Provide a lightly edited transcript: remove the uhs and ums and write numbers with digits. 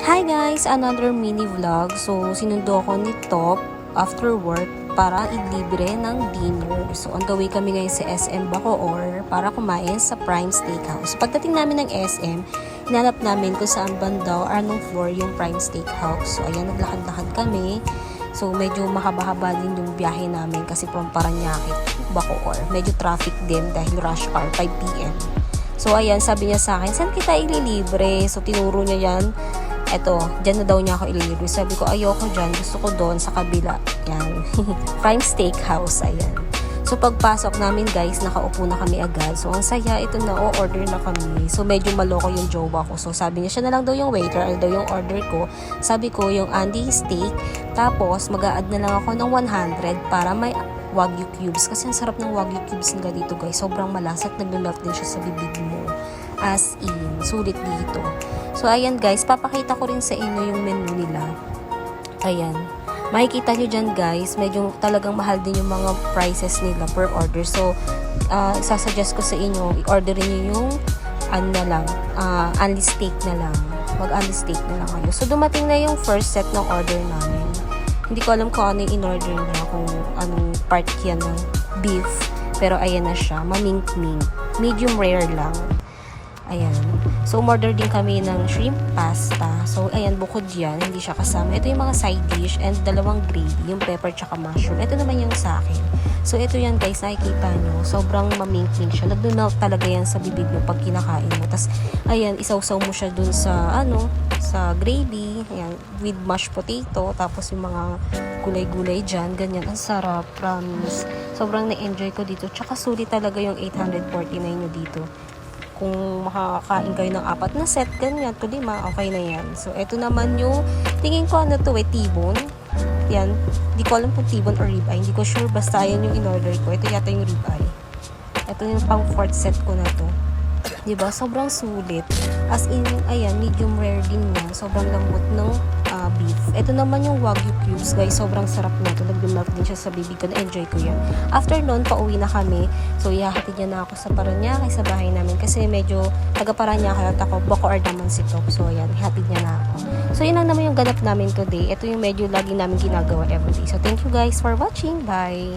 Hi guys! Another mini vlog. So, sinundo ako ni Top after work para ilibre ng dinner. So, on the way kami ngayon sa SM Bacoor para kumain sa Prime Steakhouse. Pagdating namin ng SM, hinanap namin kung saan banda o anong floor yung Prime Steakhouse. So, ayan, naglakad-lakad kami. So, medyo mahaba-haba din yung biyahe namin kasi from Paranaque, Bacoor. Medyo traffic din dahil rush hour, 5 p.m. So, ayan, sabi niya sa akin, saan kita ililibre? So, tinuro niya yan. Eto, dyan na daw niya ako ililibre. Sabi ko, ayoko dyan. Gusto ko doon sa kabila. Yan. Prime Steakhouse. Ayan. So, pagpasok namin guys, nakaupo na kami agad. So, ang saya. Ito na, order na kami. So, medyo maloko yung jowa ko. So, sabi niya, siya na lang daw yung waiter. Ano daw yung order ko? Sabi ko, yung Andy steak. Tapos, mag-a-add na lang ako ng 100 para may Wagyu cubes. Kasi ang sarap ng Wagyu cubes nila dito guys. Sobrang malasat. Nag-melt din siya sa bibig mo. As in, sulit dito. So, ayan guys, papakita ko rin sa inyo yung menu nila. Ayan. Makikita nyo dyan guys, medyo talagang mahal din yung mga prices nila per order. So, sasuggest ko sa inyo, i-orderin nyo yung unli steak na lang. Mag-unli steak na lang kayo. So, dumating na yung first set ng order namin. Hindi ko alam kung ano yung in-order niya, kung anong part yan ng beef. Pero ayan na siya, mamink-mink. Medium rare lang. Ayan. So, umorder din kami ng shrimp pasta. So, ayan, bukod yan, hindi siya kasama. Ito yung mga side dish and dalawang gravy, yung pepper tsaka mushroom. Ito naman yung sa akin. So, ito yan guys, nakikita nyo. Sobrang mamink-mink siya. Nag-melt talaga yan sa bibig mo pag kinakain mo. Tapos, ayan, isawsaw mo siya dun sa, sa gravy. Ayan, with mashed potato. Tapos, yung mga gulay-gulay dyan. Ganyan. Ang sarap, promise. Sobrang na-enjoy ko dito. Tsaka, sulit talaga yung 849 nyo dito. Kung makakain kayo ng 4 na set, ganyan, to 5, okay na yan. So, ito naman yung, tingin ko T-bone. Yan, hindi ko alam kung T-bone or ribeye. Hindi ko sure, basta yan yung in-order ko. Ito yata yung ribeye. Ito yung pang 4th set ko na to. Diba? Sobrang sulit. As in, ayan, medium rare din yan. Sobrang lambot ng beef. Ito naman yung Wagyu cubes, guys. Sobrang sarap na ito. Nag-melt din siya sa bibig ko. Na-enjoy ko yan. After nun, pauwi na kami. So, ihahatid niya na ako sa Paranaque, sa bahay namin. Kasi medyo taga-Paranaque at ako. Bacoor naman si Top. So, ayan, ihatid niya na ako. So, yun lang naman yung ganap namin today. Ito yung medyo lagi namin ginagawa everyday. So, thank you guys for watching. Bye!